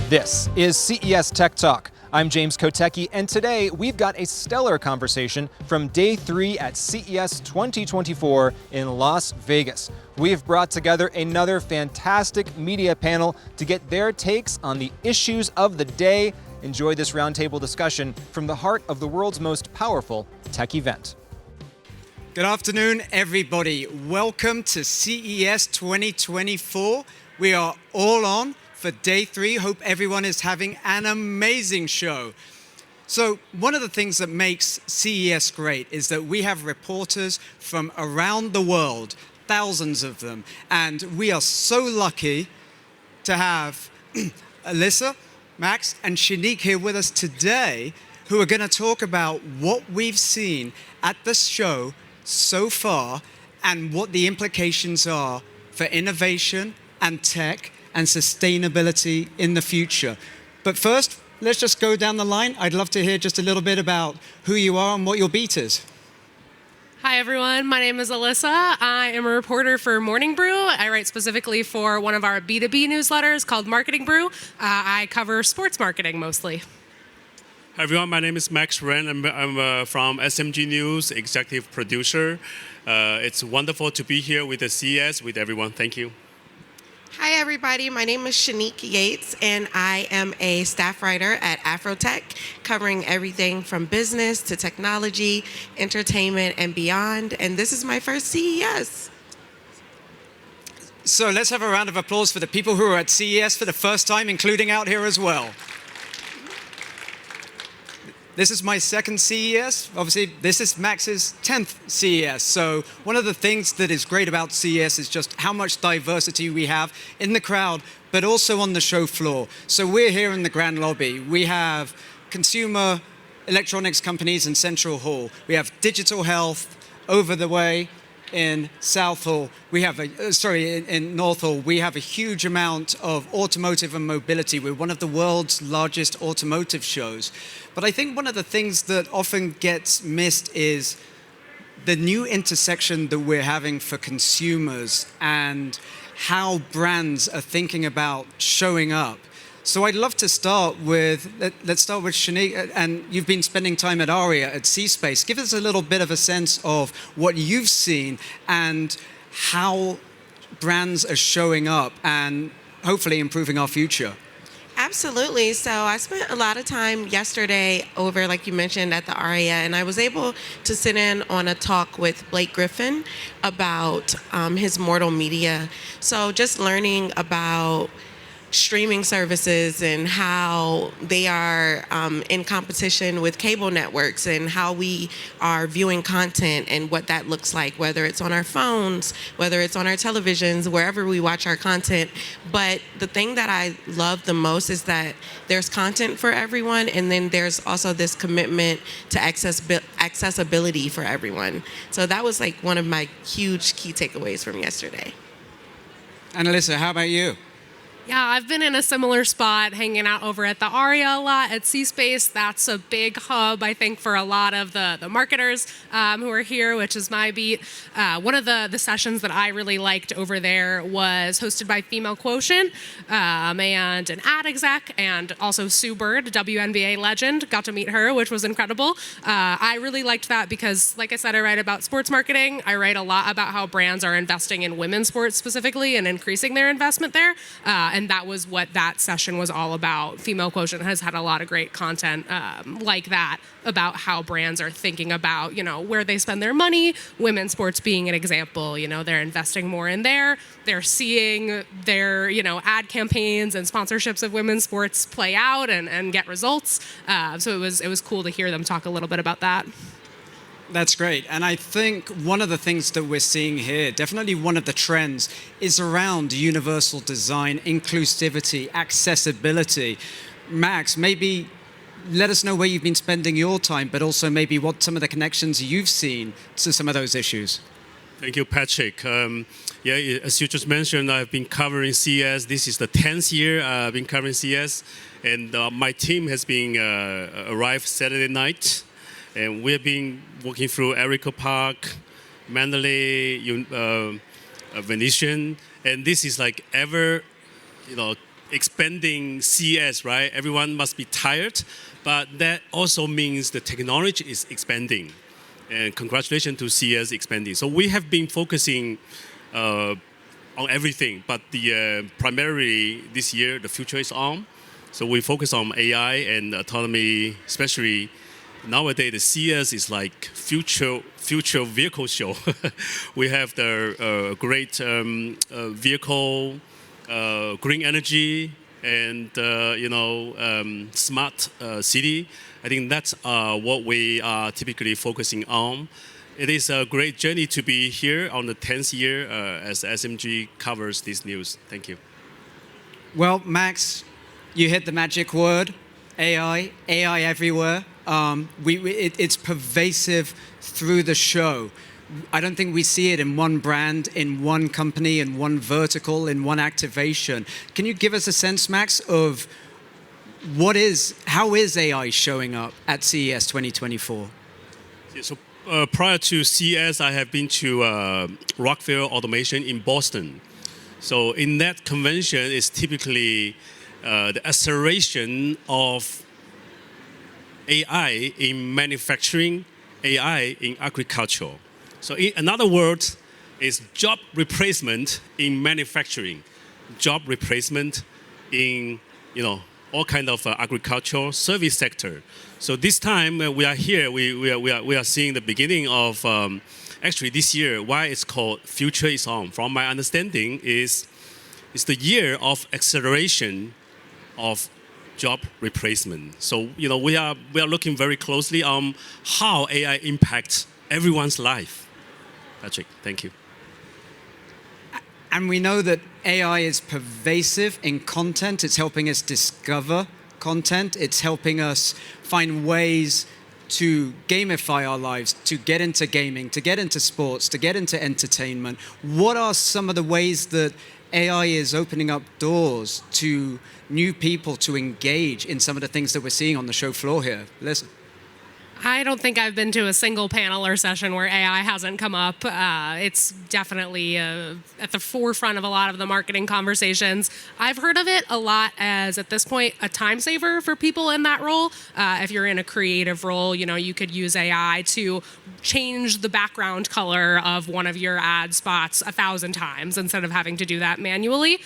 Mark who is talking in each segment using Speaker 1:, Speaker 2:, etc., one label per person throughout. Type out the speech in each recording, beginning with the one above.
Speaker 1: This is CES Tech Talk. I'm James Kotecki, and today we've got a stellar conversation from Day 3 at CES 2024 in Las Vegas. We've brought together another fantastic media panel to get their takes on the issues of the day. Enjoy this roundtable discussion from the heart of the world's most powerful tech event.
Speaker 2: Good afternoon, everybody. Welcome to CES 2024. We are all on for Day 3. Hope everyone is having an amazing show. So one of the things that makes CES great is that we have reporters from around the world, thousands of them, and we are so lucky to have Alyssa, Max, and Shanique here with us today, who are going to talk about what we've seen at the show so far and what the implications are for innovation and tech and sustainability in the future. But first, let's just go down the line. I'd love to hear just a little bit about who you are and what your beat is.
Speaker 3: Hi, everyone. My name is Alyssa. I am a reporter for Morning Brew. I write specifically for one of our B2B newsletters called Marketing Brew. I cover sports marketing mostly.
Speaker 4: Hi, everyone. My name is Max Ren. I'm from SMG News, executive producer. It's wonderful to be here with the CES with everyone. Thank you.
Speaker 5: Hi, everybody. My name is Shanique Yates, and I am a staff writer at Afrotech, covering everything from business to technology, entertainment, and beyond. And this is my first CES.
Speaker 2: So let's have a round of applause for the people who are at CES for the first time, including out here as well. This is my second CES. Obviously, this is Max's 10th CES. So one of the things that is great about CES is just how much diversity we have in the crowd, but also on the show floor. So we're here in the Grand Lobby. We have consumer electronics companies in Central Hall. We have digital health over the way in South Hall. We have in North Hall. We have a huge amount of automotive and mobility. We're one of the world's largest automotive shows. But I think one of the things that often gets missed is the new intersection that we're having for consumers and how brands are thinking about showing up. So I'd love to start with, let's start with Shanique, and you've been spending time at ARIA at C-Space. Give us a little bit of a sense of what you've seen and how brands are showing up and hopefully improving our future.
Speaker 5: Absolutely. So I spent a lot of time yesterday over, like you mentioned, at the ARIA, and I was able to sit in on a talk with Blake Griffin about his Mortal Media. So just learning about streaming services and how they are in competition with cable networks and how we are viewing content and what that looks like, whether it's on our phones, whether it's on our televisions, wherever we watch our content. But the thing that I love the most is that there's content for everyone, and then there's also this commitment to accessibility for everyone. So that was like one of my huge key takeaways from yesterday.
Speaker 2: And Alyssa, how about you?
Speaker 3: Yeah, I've been in a similar spot, hanging out over at the ARIA a lot at C-Space. That's a big hub, I think, for a lot of the marketers who are here, which is my beat. One of the sessions that I really liked over there was hosted by Female Quotient and an ad exec, and also Sue Bird, WNBA legend. Got to meet her, which was incredible. I really liked that because, like I said, I write about sports marketing. I write a lot about how brands are investing in women's sports specifically and increasing their investment there. And that was what that session was all about. Female Quotient has had a lot of great content like that about how brands are thinking about, where they spend their money, women's sports being an example. They're investing more in there. They're seeing their, ad campaigns and sponsorships of women's sports play out and get results. So it was cool to hear them talk a little bit about that.
Speaker 2: That's great. And I think one of the things that we're seeing here, definitely one of the trends, is around universal design, inclusivity, accessibility. Max, maybe let us know where you've been spending your time, but also maybe what some of the connections you've seen to some of those issues.
Speaker 4: Thank you, Patrick. As you just mentioned, I've been covering CES. This is the 10th year I've been covering CES. And my team has been arrived Saturday night. And we have been walking through Echo Park, Mandalay, Venetian, and this is like ever, expanding CES, right? Everyone must be tired, but that also means the technology is expanding. And congratulations to CES expanding. So we have been focusing on everything, but primarily this year, the future is on. So we focus on AI and autonomy, especially nowadays. The CES is like future vehicle show. We have the great vehicle, green energy, and smart city. I think that's what we are typically focusing on. It is a great journey to be here on the 10th year as SMG covers this news. Thank you.
Speaker 2: Well, Max, you hit the magic word, AI everywhere. It's pervasive through the show. I don't think we see it in one brand, in one company, in one vertical, in one activation. Can you give us a sense, Max, of how is AI showing up at CES 2024?
Speaker 4: Yeah, so prior to CES, I have been to Rockwell Automation in Boston. So in that convention is typically the acceleration of AI in manufacturing, AI in agriculture. So in other words, is job replacement in manufacturing, job replacement in all kind of agricultural service sector. So this time we are here, we are seeing the beginning of actually this year. Why it's called Future is On. From my understanding, is the year of acceleration of job replacement. So we are looking very closely on how AI impacts everyone's life. Patrick, thank you.
Speaker 2: And we know that AI is pervasive in content. It's helping us discover content. It's helping us find ways to gamify our lives, to get into gaming, to get into sports, to get into entertainment. What are some of the ways that AI is opening up doors to new people to engage in some of the things that we're seeing on the show floor here? Listen.
Speaker 3: I don't think I've been to a single panel or session where AI hasn't come up. It's definitely at the forefront of a lot of the marketing conversations. I've heard of it a lot as, at this point, a time saver for people in that role. If you're in a creative role, you could use AI to change the background color of one of your ad spots 1,000 times instead of having to do that manually.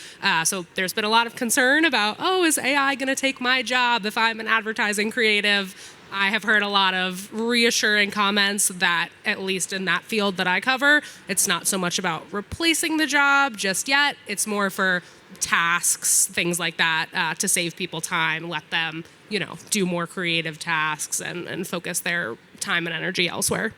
Speaker 3: So there's been a lot of concern about, is AI going to take my job if I'm an advertising creative? I have heard a lot of reassuring comments that, at least in that field that I cover, it's not so much about replacing the job just yet. It's more for tasks, things like that, to save people time, let them, do more creative tasks and focus their time and energy elsewhere.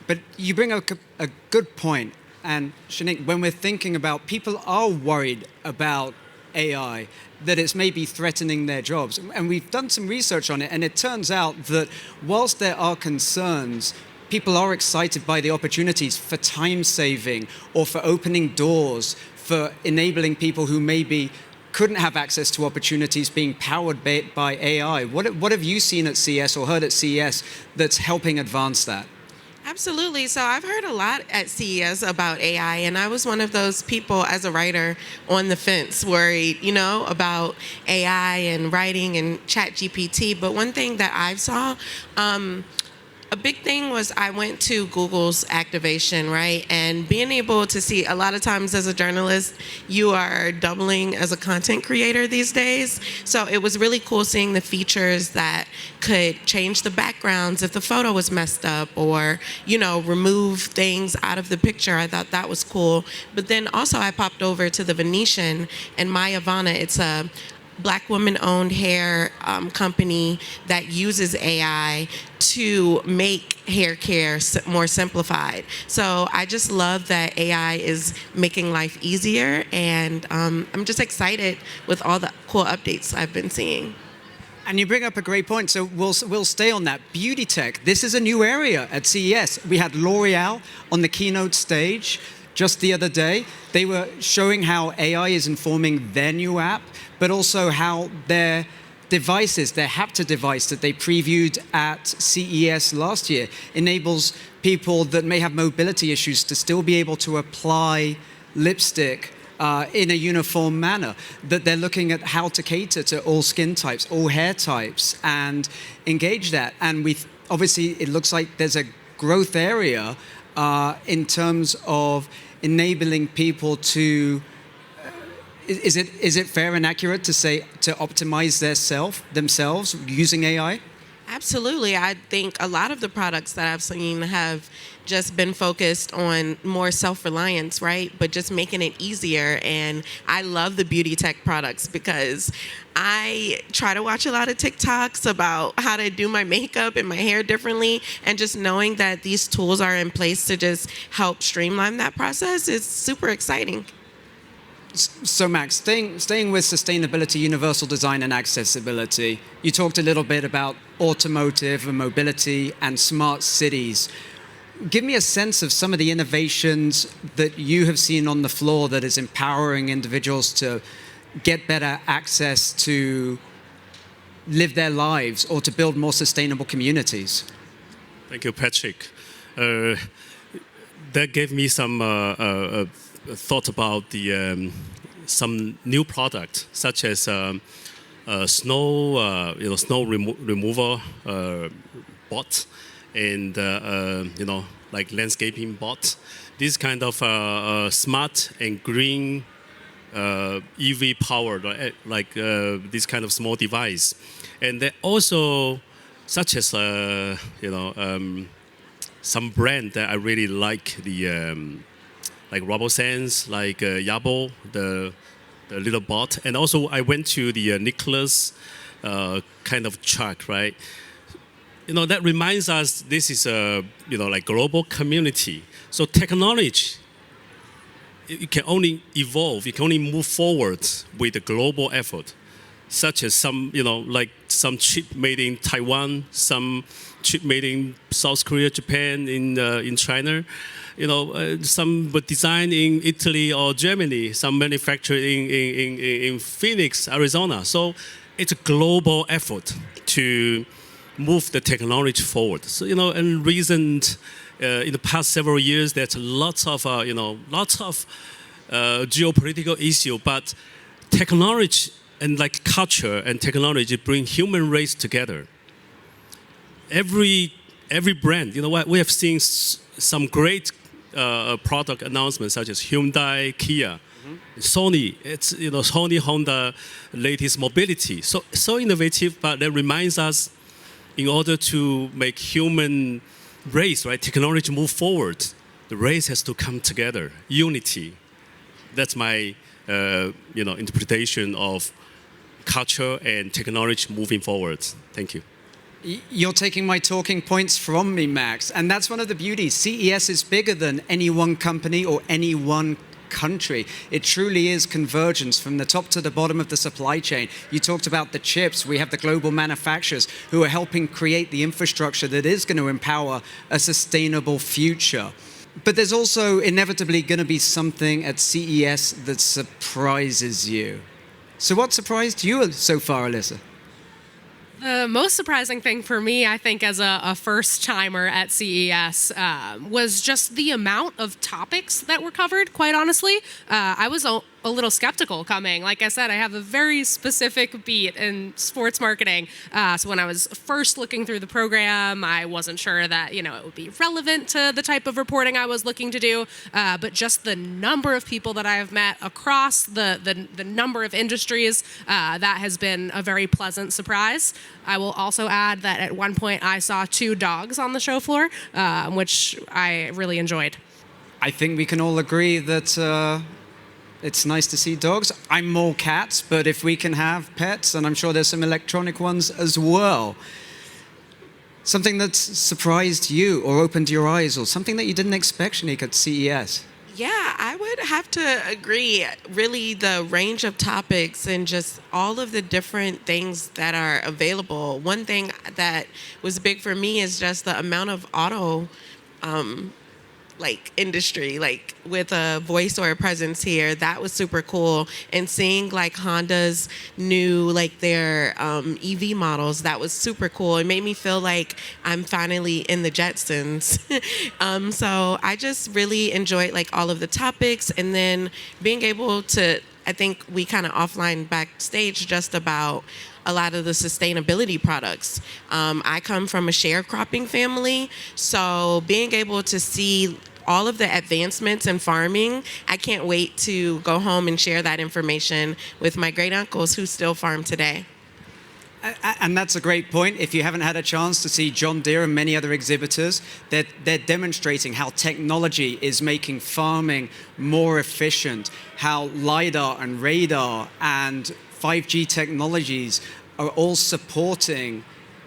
Speaker 2: But you bring up a good point. And Shanique, when we're thinking about, people are worried about AI, that it's maybe threatening their jobs. And we've done some research on it, and it turns out that whilst there are concerns, people are excited by the opportunities for time saving or for opening doors, for enabling people who maybe couldn't have access to opportunities being powered by AI. What have you seen at CES or heard at CES that's helping advance that?
Speaker 5: Absolutely. So I've heard a lot at CES about AI, and I was one of those people as a writer on the fence, worried, about AI and writing and ChatGPT. But one thing that I saw, a big thing was I went to Google's activation, right? And being able to see, a lot of times as a journalist, you are doubling as a content creator these days. So it was really cool seeing the features that could change the backgrounds if the photo was messed up, or, remove things out of the picture. I thought that was cool. But then also I popped over to the Venetian, and Maya Vanna, it's a Black woman-owned hair company that uses AI to make hair care more simplified. So I just love that AI is making life easier, and I'm just excited with all the cool updates I've been seeing.
Speaker 2: And you bring up a great point, so we'll stay on that. Beauty tech, this is a new area at CES. We had L'Oreal on the keynote stage just the other day. They were showing how AI is informing their new app, but also how their devices, their Hapta device that they previewed at CES last year, enables people that may have mobility issues to still be able to apply lipstick in a uniform manner, that they're looking at how to cater to all skin types, all hair types, and engage that. And obviously, it looks like there's a growth area in terms of enabling people to. Is it fair and accurate to say to optimize themselves using AI?
Speaker 5: Absolutely. I think a lot of the products that I've seen have just been focused on more self-reliance, right? But just making it easier. And I love the beauty tech products because I try to watch a lot of TikToks about how to do my makeup and my hair differently. And just knowing that these tools are in place to just help streamline that process is super exciting.
Speaker 2: So Max, staying with sustainability, universal design, and accessibility, you talked a little bit about automotive and mobility and smart cities. Give me a sense of some of the innovations that you have seen on the floor that is empowering individuals to get better access to live their lives or to build more sustainable communities.
Speaker 4: Thank you, Patrick. That gave me some thought about the some new product such as snow removal bot and like landscaping bot. This kind of smart and green EV powered like this kind of small device, and they also such as some brand that I really like like RoboSense, like Yabo, the little bot, and also I went to the Nicholas kind of truck, right? That reminds us this is a like global community. So technology, it can only evolve, it can only move forward with a global effort, such as some like some chip made in Taiwan, some chip made in South Korea, Japan, in China. Some were designed in Italy or Germany, some manufactured in Phoenix, Arizona. So it's a global effort to move the technology forward. So, in in the past several years, there's lots of geopolitical issue, but technology and like culture and technology bring human race together. Every brand, what we have seen some great product announcements such as Hyundai, Kia, Sony. It's Sony, Honda, latest mobility. So innovative, but that reminds us, in order to make human race, right, technology move forward, the race has to come together, unity. That's my interpretation of culture and technology moving forward. Thank you.
Speaker 2: You're taking my talking points from me, Max. And that's one of the beauties. CES is bigger than any one company or any one country. It truly is convergence from the top to the bottom of the supply chain. You talked about the chips. We have the global manufacturers who are helping create the infrastructure that is going to empower a sustainable future. But there's also inevitably going to be something at CES that surprises you. So what surprised you so far, Alyssa?
Speaker 3: The most surprising thing for me, I think, as a first-timer at CES, was just the amount of topics that were covered, quite honestly. I was a little skeptical coming. Like I said, I have a very specific beat in sports marketing. So when I was first looking through the program, I wasn't sure that, it would be relevant to the type of reporting I was looking to do. But just the number of people that I have met across the number of industries, that has been a very pleasant surprise. I will also add that at one point I saw 2 dogs on the show floor, which I really enjoyed.
Speaker 2: I think we can all agree that it's nice to see dogs. I'm more cats, but if we can have pets, and I'm sure there's some electronic ones as well. Something that's surprised you or opened your eyes, or something that you didn't expect, Shanique, at CES?
Speaker 5: Yeah, I would have to agree. Really, the range of topics and just all of the different things that are available. One thing that was big for me is just the amount of auto like industry, like with a voice or a presence here. That was super cool. And seeing like Honda's new, like their EV models, that was super cool. It made me feel like I'm finally in the Jetsons. So I just really enjoyed like all of the topics, and then being able to, I think we kind of offline backstage just about a lot of the sustainability products. I come from a sharecropping family, so being able to see all of the advancements in farming, I can't wait to go home and share that information with my great uncles who still farm today.
Speaker 2: And that's a great point. If you haven't had a chance to see John Deere and many other exhibitors, they're demonstrating how technology is making farming more efficient, how LiDAR and radar and 5G technologies are all supporting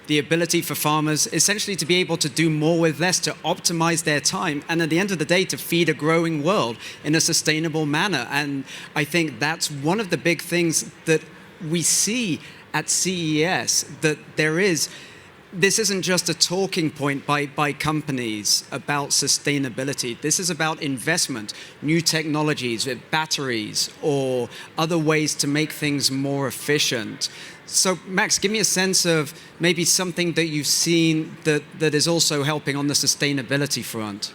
Speaker 2: the ability for farmers essentially to be able to do more with less, to optimize their time, and at the end of the day, to feed a growing world in a sustainable manner. And I think that's one of the big things that we see at CES, that this isn't just a talking point by companies about sustainability. This is about investment, new technologies, batteries, or other ways to make things more efficient. So, Max, give me a sense of maybe something that you've seen that is also helping on the sustainability front.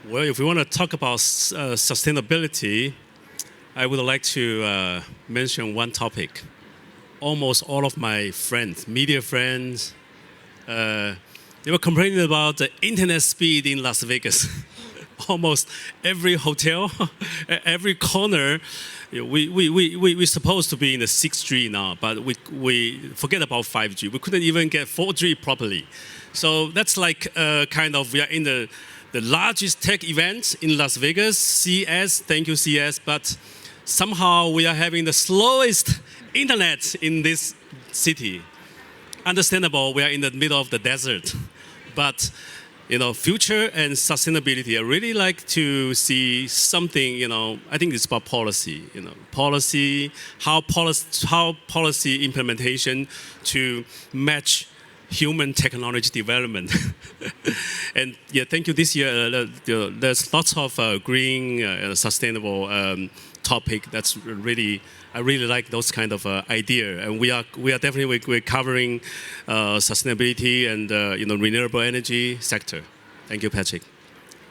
Speaker 4: Well, if we want to talk about sustainability, I would like to mention one topic. Almost all of my friends, media friends, they were complaining about the internet speed in Las Vegas. Almost every hotel, every corner, we're supposed to be in the 6G now, but we forget about 5G. We couldn't even get 4G properly. So that's like kind of, we are in the largest tech event in Las Vegas, CES, thank you CES, but somehow we are having the slowest internet in this city. Understandable, we are in the middle of the desert, but future and sustainability, I really like to see something, I think it's about policy, policy, how policy implementation to match human technology development. And yeah, thank you. This year, there's lots of green, sustainable topic. That's really, I really like those kind of idea. And we are definitely we're covering sustainability and renewable energy sector. Thank you, Patrick.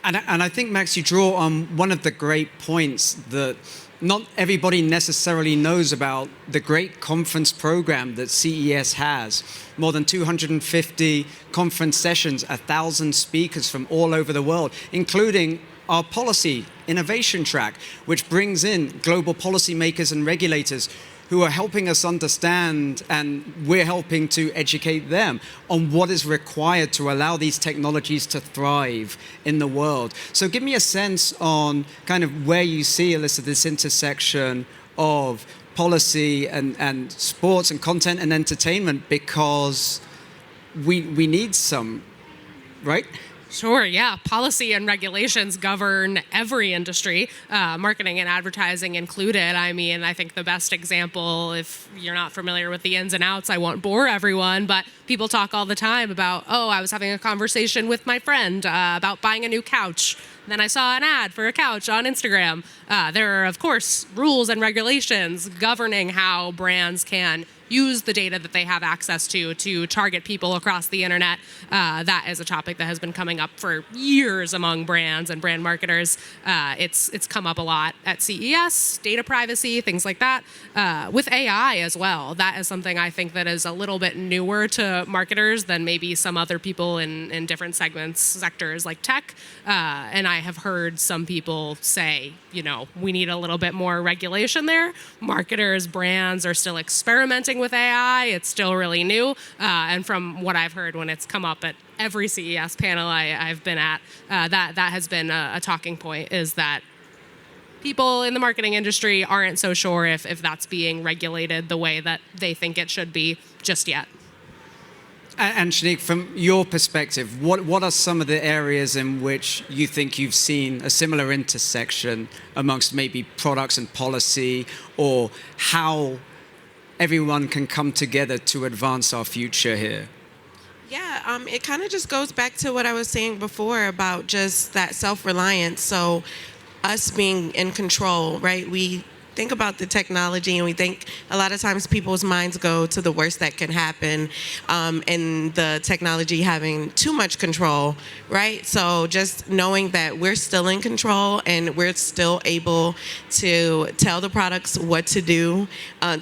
Speaker 2: And I think, Max, you draw on one of the great points that not everybody necessarily knows about the great conference program that CES has. More than 250 conference sessions, 1,000 speakers from all over the world, including our policy innovation track, which brings in global policymakers and regulators who are helping us understand, and we're helping to educate them on what is required to allow these technologies to thrive in the world. So give me a sense on kind of where you see, Alyssa, this intersection of policy and sports and content and entertainment, because we need some, right?
Speaker 3: Sure, yeah. Policy and regulations govern every industry, marketing and advertising included. I mean, I think the best example, if you're not familiar with the ins and outs, I won't bore everyone, but people talk all the time about, I was having a conversation with my friend about buying a new couch. Then I saw an ad for a couch on Instagram. There are, of course, rules and regulations governing how brands can use the data that they have access to target people across the internet. That is a topic that has been coming up for years among brands and brand marketers. It's come up a lot at CES, data privacy, things like that. With AI as well, that is something I think that is a little bit newer to marketers than maybe some other people in different sectors like tech. And I have heard some people say, we need a little bit more regulation there. Marketers, brands are still experimenting with AI. It's still really new. And from what I've heard when it's come up at every CES panel I've been at, that has been a talking point, is that people in the marketing industry aren't so sure if that's being regulated the way that they think it should be just yet.
Speaker 2: And Shanique, from your perspective, what are some of the areas in which you think you've seen a similar intersection amongst maybe products and policy, or how everyone can come together to advance our future here?
Speaker 5: Yeah, it kind of just goes back to what I was saying before about just that self-reliance. So, us being in control, right? We think about the technology and we think a lot of times people's minds go to the worst that can happen, and the technology having too much control, right? So just knowing that we're still in control and we're still able to tell the products what to do,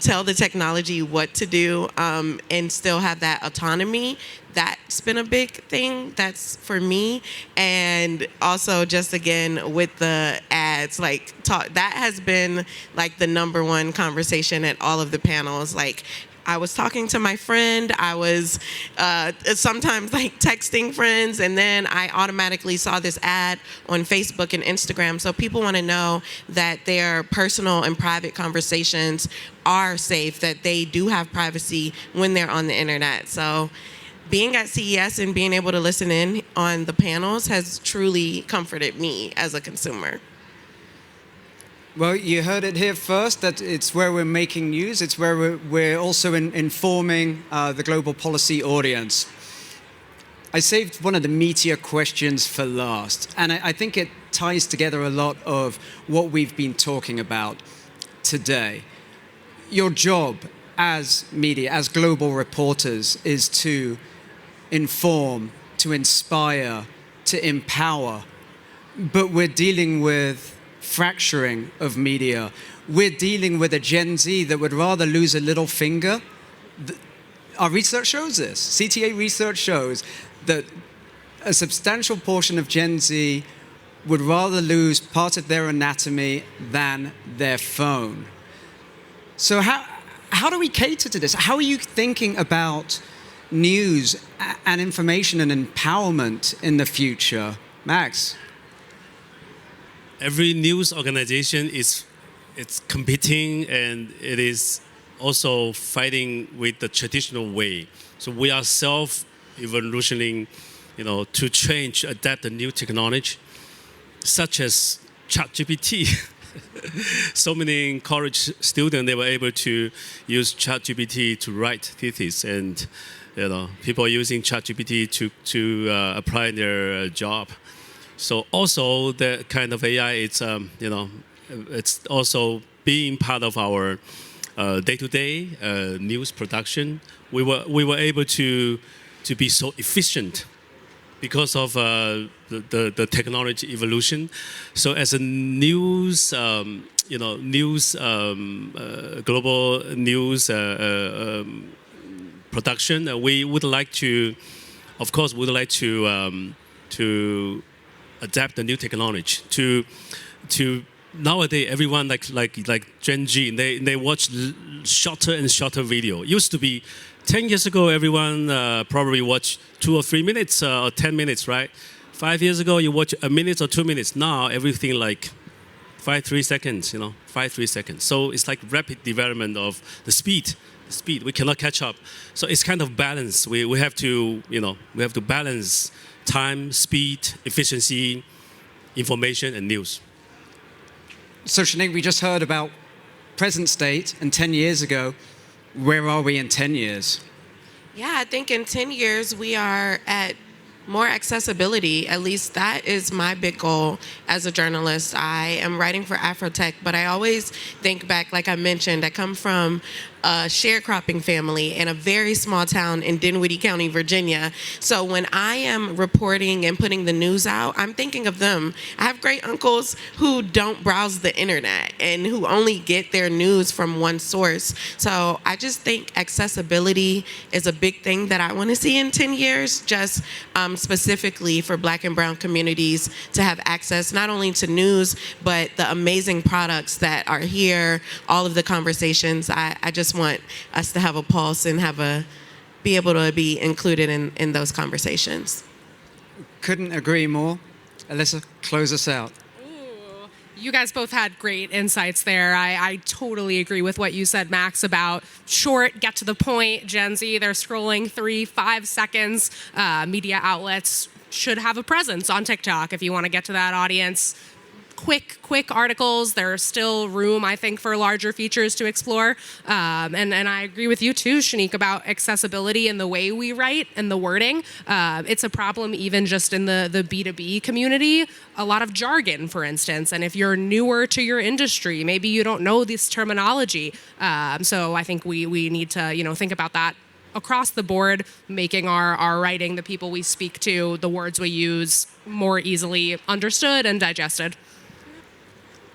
Speaker 5: tell the technology what to do, and still have that autonomy. That's been a big thing. That's for me. And also just again with the ads, like that has been like the number one conversation at all of the panels. Like I was talking to my friend, I was sometimes like texting friends, and then I automatically saw this ad on Facebook and Instagram. So people want to know that their personal and private conversations are safe, that they do have privacy when they're on the internet. So being at CES and being able to listen in on the panels has truly comforted me as a consumer.
Speaker 6: Well, you heard it here first, that it's where we're making news. It's where we're also informing the global policy audience. I saved one of the meatier questions for last, and I think it ties together a lot of what we've been talking about today. Your job as media, as global reporters, is to inform, to inspire, to empower. But we're dealing with fracturing of media. We're dealing with a Gen Z that would rather lose a little finger. Our research shows this. CTA research shows that a substantial portion of Gen Z would rather lose part of their anatomy than their phone. So how do we cater to this? How are you thinking about news and information and empowerment in the future? Max?
Speaker 4: Every news organization is competing, and it is also fighting with the traditional way. So we are self-evolutioning, to change, adapt the new technology, such as ChatGPT. So many college students, they were able to use ChatGPT to write thesis, and people are using ChatGPT to apply their job. So also the kind of AI, it's also being part of our day-to-day news production. We were able to be so efficient because of the technology evolution. So as a news, global news production, we would like to, of course, to adapt the new technology to nowadays everyone like Gen Z, they watch shorter and shorter video. Used to be 10 years ago, everyone probably watched 2 or 3 minutes or 10 minutes, right? 5 years ago, you watch a minute or 2 minutes. Now everything like 3 seconds, 3 seconds. So it's like rapid development of the speed. We cannot catch up. So it's kind of balance. We have to balance time, speed, efficiency, information, and news.
Speaker 6: So Sinead, we just heard about present state and 10 years ago. Where are we in 10 years?
Speaker 5: Yeah, I think in 10 years we are at more accessibility. At least that is my big goal as a journalist. I am writing for Afrotech, but I always think back, like I mentioned, I come from a sharecropping family in a very small town in Dinwiddie County, Virginia. So when I am reporting and putting the news out, I'm thinking of them. I have great uncles who don't browse the internet and who only get their news from one source. So I just think accessibility is a big thing that I want to see in 10 years, just specifically for Black and Brown communities to have access not only to news, but the amazing products that are here, all of the conversations. I just want us to have a pulse and be able to be included in those conversations.
Speaker 6: Couldn't agree more. Alyssa, close us out.
Speaker 3: You guys both had great insights there. I totally agree with what you said, Max, about short, get to the point. Gen Z, they're scrolling 3-5 seconds. Media outlets should have a presence on TikTok if you want to get to that audience. quick articles. There's still room, I think, for larger features to explore. And I agree with you too, Shanique, about accessibility and the way we write and the wording. It's a problem even just in the B2B community. A lot of jargon, for instance. And if you're newer to your industry, maybe you don't know this terminology. So I think we need to, think about that across the board, making our writing, the people we speak to, the words we use, more easily understood and digested.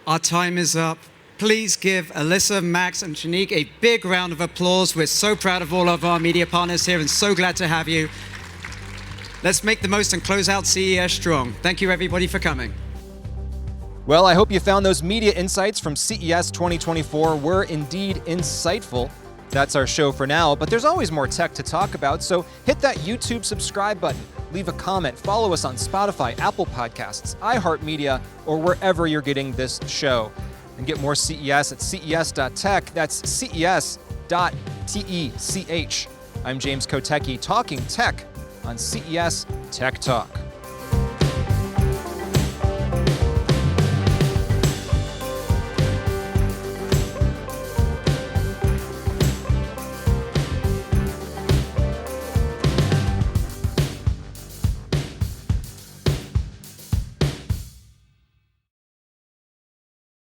Speaker 6: Our time is up. Please give Alyssa, Max, and Shanique a big round of applause. We're so proud of all of our media partners here and so glad to have you. Let's make the most and close out CES strong. Thank you, everybody, for coming.
Speaker 1: Well, I hope you found those media insights from CES 2024 were indeed insightful. That's our show for now, but there's always more tech to talk about, so hit that YouTube subscribe button, leave a comment, follow us on Spotify, Apple Podcasts, iHeartMedia, or wherever you're getting this show. And get more CES at ces.tech. That's ces.tech. I'm James Kotecki, talking tech on CES Tech Talk.